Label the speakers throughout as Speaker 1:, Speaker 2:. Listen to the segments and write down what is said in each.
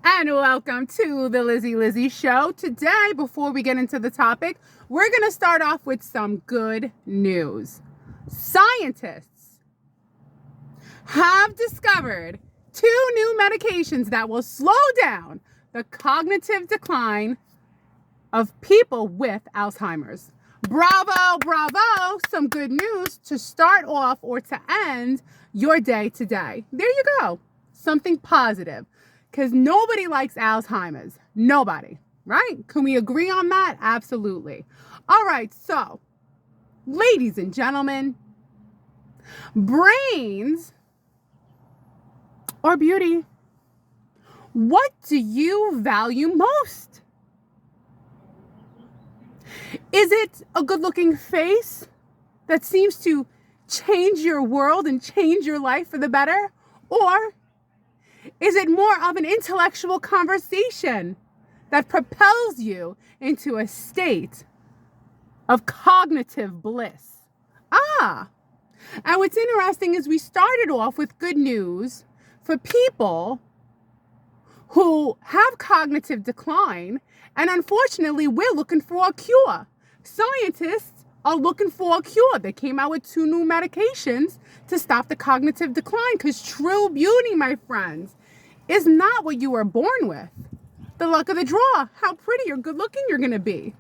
Speaker 1: And welcome to the Lizzy Show. Today, before we get into the topic, we're going to start off with some good news. Scientists have discovered 2 new medications that will slow down the cognitive decline of people with Alzheimer's. Bravo, bravo. Some good news to start off or to end your day today. There you go. Something positive. Because nobody likes Alzheimer's. Nobody, right? Can we agree on that? Absolutely. All right, so, ladies and gentlemen, brains or beauty? What do you value most? Is it a good-looking face that seems to change your world and change your life for the better? Or is it more of an intellectual conversation that propels you into a state of cognitive bliss? And what's interesting is we started off with good news for people who have cognitive decline, and unfortunately, we're looking for a cure. Scientists are looking for a cure. They came out with 2 new medications to stop the cognitive decline, because true beauty, my friends, is not what you were born with. The luck of the draw, how pretty or good looking you're going to be.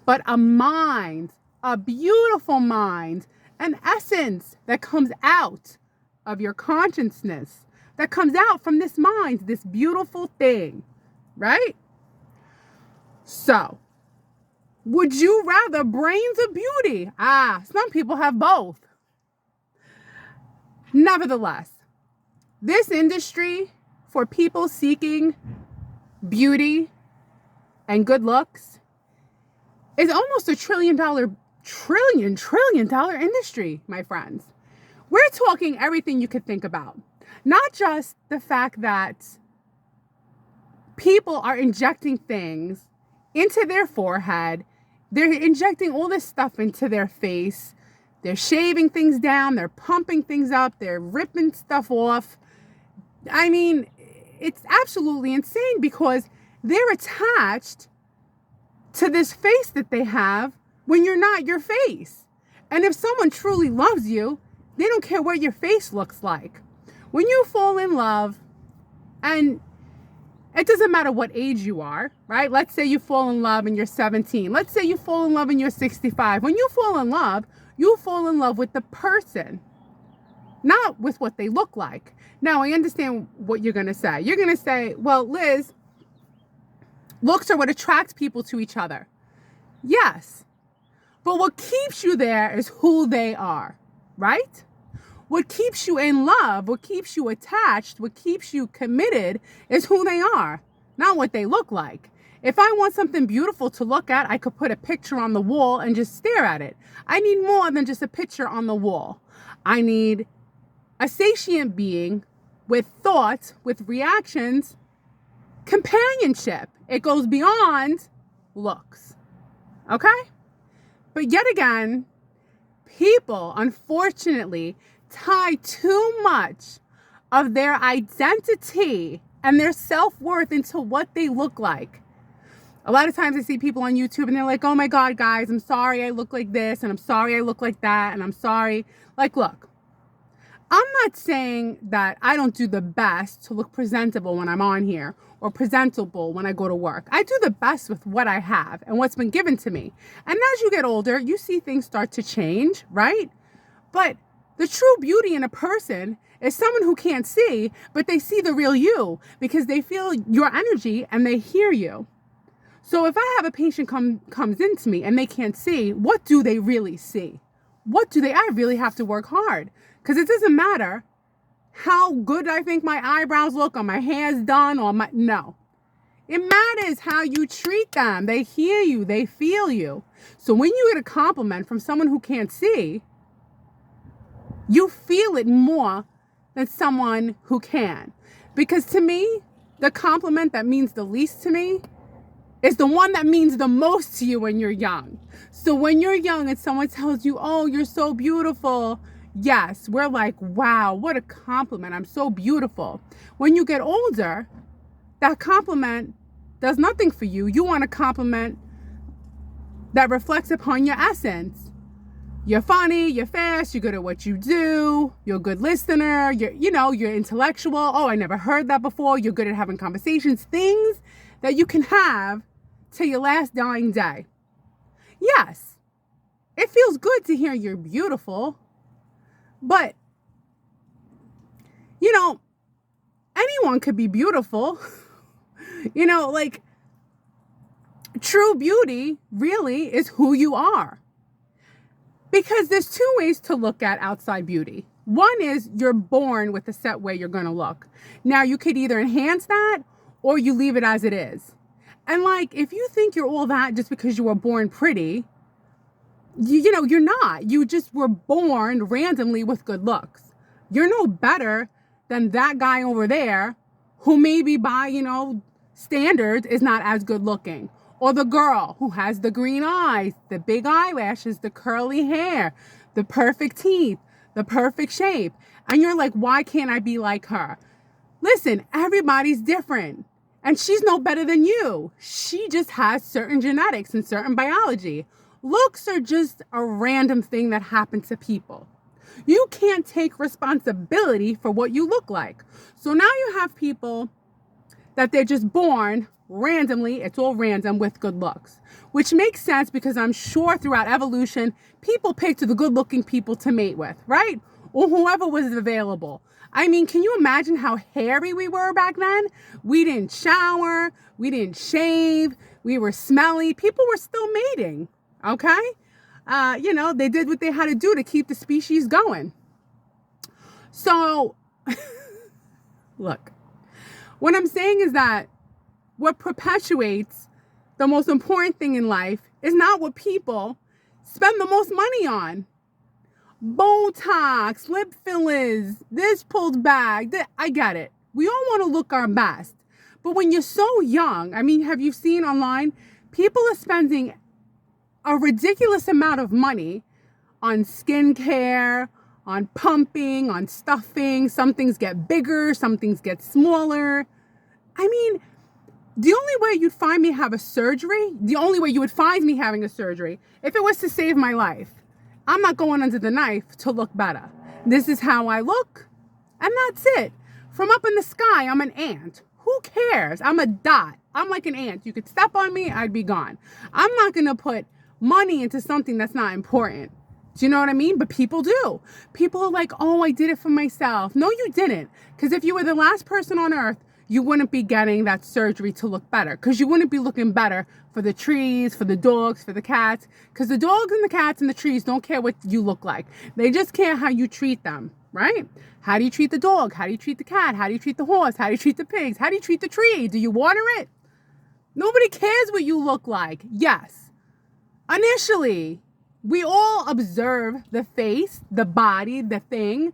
Speaker 1: But a mind, a beautiful mind, an essence that comes out of your consciousness, that comes out from this mind, this beautiful thing, right? So, would you rather brains or beauty? Some people have both. Nevertheless, this industry for people seeking beauty and good looks is almost a trillion dollar industry, my friends. We're talking everything you could think about. Not just the fact that people are injecting things into their forehead. They're injecting all this stuff into their face. They're shaving things down. They're pumping things up. They're ripping stuff off. I mean, it's absolutely insane because they're attached to this face that they have when you're not your face. And if someone truly loves you, they don't care what your face looks like. When you fall in love, and it doesn't matter what age you are, right? Let's say you fall in love and you're 17. Let's say you fall in love and you're 65. When you fall in love with the person, not with what they look like. Now, I understand what you're going to say. You're going to say, well, Liz, looks are what attracts people to each other. Yes. But what keeps you there is who they are, right? What keeps you in love, what keeps you attached, what keeps you committed is who they are, not what they look like. If I want something beautiful to look at, I could put a picture on the wall and just stare at it. I need more than just a picture on the wall. I need a sentient being with thoughts, with reactions, companionship. It goes beyond looks. Okay? But yet again, people, unfortunately, tie too much of their identity and their self-worth into what they look like. A lot of times I see people on YouTube and they're like, oh my God, guys, I'm sorry I look like this, and I'm sorry I look like that, and I'm sorry. Like, look, I'm not saying that I don't do the best to look presentable when I'm on here or presentable when I go to work. I do the best with what I have and what's been given to me. And as you get older, you see things start to change, right? But the true beauty in a person is someone who can't see, but they see the real you because they feel your energy and they hear you. So if I have a patient comes into me and they can't see, what do they really see? I really have to work hard, because it doesn't matter how good I think my eyebrows look or my hair's done no. It matters how you treat them. They hear you, they feel you. So when you get a compliment from someone who can't see, you feel it more than someone who can. Because to me, the compliment that means the least to me is the one that means the most to you when you're young. So when you're young and someone tells you, oh, you're so beautiful, yes, we're like, wow, what a compliment. I'm so beautiful. When you get older, that compliment does nothing for you. You want a compliment that reflects upon your essence. You're funny, you're fast, you're good at what you do, you're a good listener, you're intellectual. Oh, I never heard that before. You're good at having conversations, things that you can have till your last dying day. Yes, it feels good to hear you're beautiful, but, anyone could be beautiful. Like, true beauty really is who you are. Because there's two ways to look at outside beauty. One is you're born with a set way you're going to look. Now, you could either enhance that or you leave it as it is. And if you think you're all that just because you were born pretty, you're not. You just were born randomly with good looks. You're no better than that guy over there who maybe by, standards is not as good looking. Or the girl who has the green eyes, the big eyelashes, the curly hair, the perfect teeth, the perfect shape. And you're like, why can't I be like her? Listen, everybody's different. And she's no better than you. She just has certain genetics and certain biology. Looks are just a random thing that happens to people. You can't take responsibility for what you look like. So now you have people that they're just born randomly, it's all random, with good looks, which makes sense because I'm sure throughout evolution, people picked the good looking people to mate with, right? Or whoever was available. I mean, can you imagine how hairy we were back then? We didn't shower, we didn't shave, we were smelly. People were still mating, okay? They did what they had to do to keep the species going. So, look, what I'm saying is that what perpetuates the most important thing in life is not what people spend the most money on. Botox, lip fillers, this pulled back. I get it. We all want to look our best. But when you're so young, have you seen online? People are spending a ridiculous amount of money on skincare, on pumping, on stuffing. Some things get bigger, some things get smaller. The only way you'd find me have a surgery, the only way you would find me having a surgery, if it was to save my life. I'm not going under the knife to look better. This is how I look, and that's it. From up in the sky, I'm an ant. Who cares? I'm a dot. I'm like an ant. You could step on me, I'd be gone. I'm not going to put money into something that's not important. Do you know what I mean? But people do. People are like, oh, I did it for myself. No, you didn't. Because if you were the last person on earth, you wouldn't be getting that surgery to look better, because you wouldn't be looking better for the trees, for the dogs, for the cats, because the dogs and the cats and the trees don't care what you look like. They just care how you treat them, right? How do you treat the dog? How do you treat the cat? How do you treat the horse? How do you treat the pigs? How do you treat the tree? Do you water it? Nobody cares what you look like. Yes. Initially, we all observe the face, the body, the thing,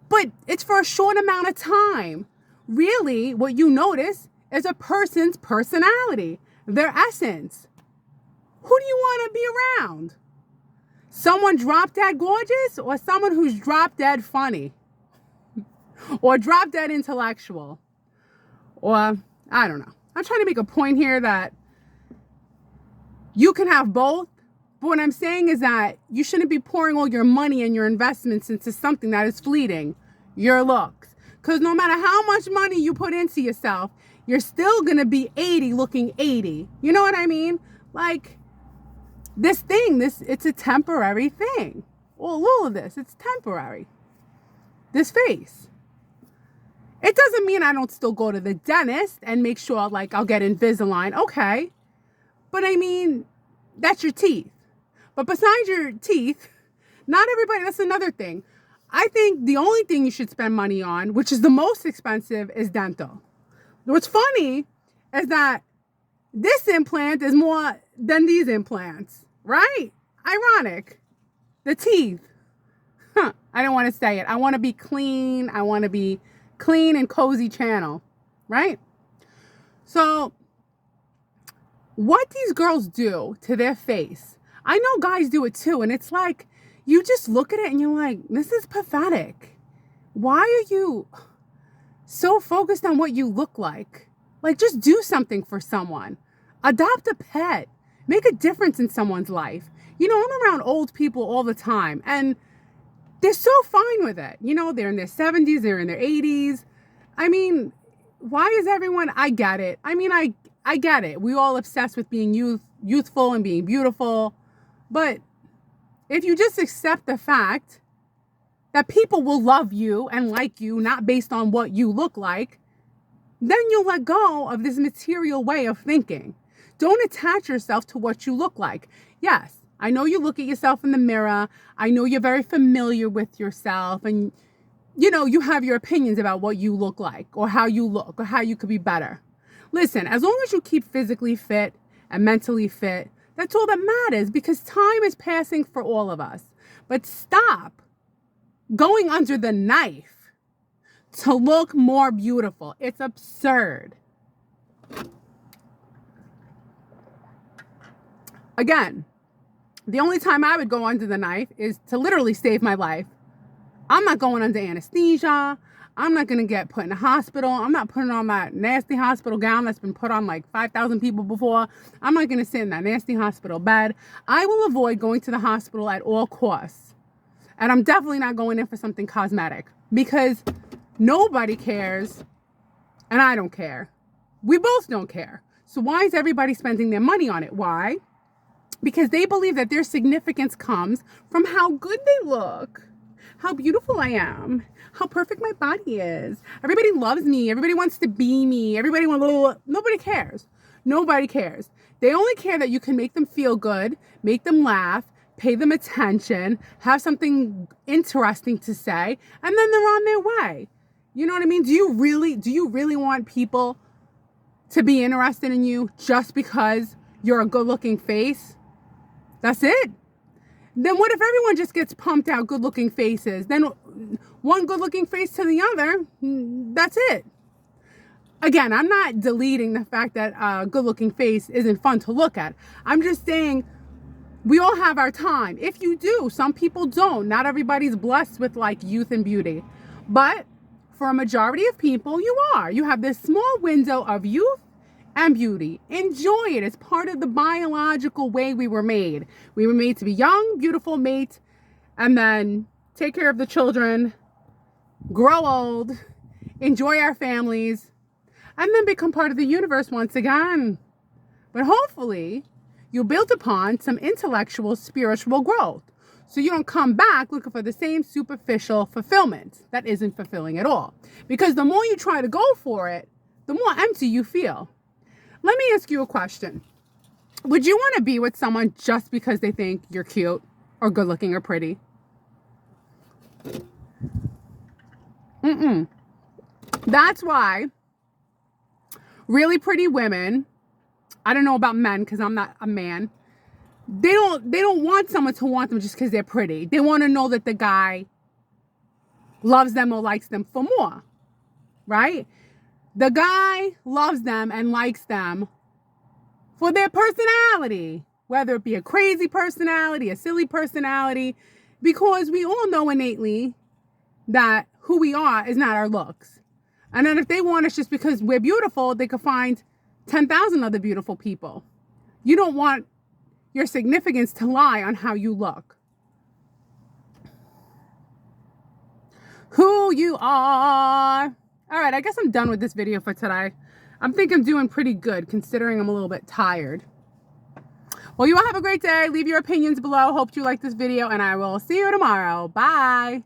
Speaker 1: but it's for a short amount of time. Really, what you notice is a person's personality, their essence. Who do you want to be around? Someone drop dead gorgeous, or someone who's drop dead funny? Or drop dead intellectual? Or, I don't know. I'm trying to make a point here that you can have both. But what I'm saying is that you shouldn't be pouring all your money and your investments into something that is fleeting, your looks. Because no matter how much money you put into yourself, you're still going to be 80 looking 80. You know what I mean? Like, this thing, it's a temporary thing. Well, all of this, it's temporary. This face. It doesn't mean I don't still go to the dentist and make sure, I'll get Invisalign. Okay. But that's your teeth. But besides your teeth, not everybody, that's another thing. I think the only thing you should spend money on, which is the most expensive, is dental. What's funny is that this implant is more than these implants, right? Ironic. The teeth. I don't want to say it. I want to be clean. I want to be clean and cozy channel, right? So what these girls do to their face, I know guys do it too, and it's like, you just look at it and you're like, this is pathetic. Why are you so focused on what you look like? Like, just do something for someone. Adopt a pet. Make a difference in someone's life. You know, I'm around old people all the time, and they're so fine with it. You know, they're in their 70s, they're in their 80s. I mean, why is everyone, I get it. I mean, I get it. We all obsessed with being youthful and being beautiful. But if you just accept the fact that people will love you and like you, not based on what you look like, then you'll let go of this material way of thinking. Don't attach yourself to what you look like. Yes, I know you look at yourself in the mirror. I know you're very familiar with yourself, and you know, you have your opinions about what you look like or how you look or how you could be better. Listen, as long as you keep physically fit and mentally fit, that's all that matters, because time is passing for all of us. But stop going under the knife to look more beautiful. It's absurd. Again, the only time I would go under the knife is to literally save my life. I'm not going under anesthesia. I'm not going to get put in a hospital. I'm not putting on that nasty hospital gown that's been put on like 5,000 people before. I'm not going to sit in that nasty hospital bed. I will avoid going to the hospital at all costs. And I'm definitely not going in for something cosmetic, because nobody cares and I don't care. We both don't care. So why is everybody spending their money on it? Why? Because they believe that their significance comes from how good they look, how beautiful I am, how perfect my body is. Everybody loves me. Everybody wants to be me. Nobody cares. Nobody cares. They only care that you can make them feel good, make them laugh, pay them attention, have something interesting to say, and then they're on their way. You know what I mean? Do you really want people to be interested in you just because you're a good-looking face? That's it. Then what if everyone just gets pumped out good-looking faces? Then one good-looking face to the other, that's it. Again, I'm not deleting the fact that a good-looking face isn't fun to look at. I'm just saying we all have our time. If you do, some people don't. Not everybody's blessed with like youth and beauty. But for a majority of people, you are. You have this small window of youth and beauty. Enjoy it. It's part of the biological way we were made. We were made to be young, beautiful, mate, and then take care of the children, grow old, enjoy our families, and then become part of the universe once again. But hopefully, you build upon some intellectual, spiritual growth, so you don't come back looking for the same superficial fulfillment that isn't fulfilling at all. Because the more you try to go for it, the more empty you feel. Let me ask you a question. Would you want to be with someone just because they think you're cute or good looking or pretty? That's why really pretty women, I don't know about men because I'm not a man, they don't want someone to want them just because they're pretty. They want to know that the guy loves them or likes them for more, right? The guy loves them and likes them for their personality, whether it be a crazy personality, a silly personality, because we all know innately that who we are is not our looks. And then if they want us just because we're beautiful, they could find 10,000 other beautiful people. You don't want your significance to lie on how you look. Who you are. All right, I guess I'm done with this video for today. I think I'm doing pretty good considering I'm a little bit tired. Well, you all have a great day. Leave your opinions below. Hope you like this video, and I will see you tomorrow. Bye.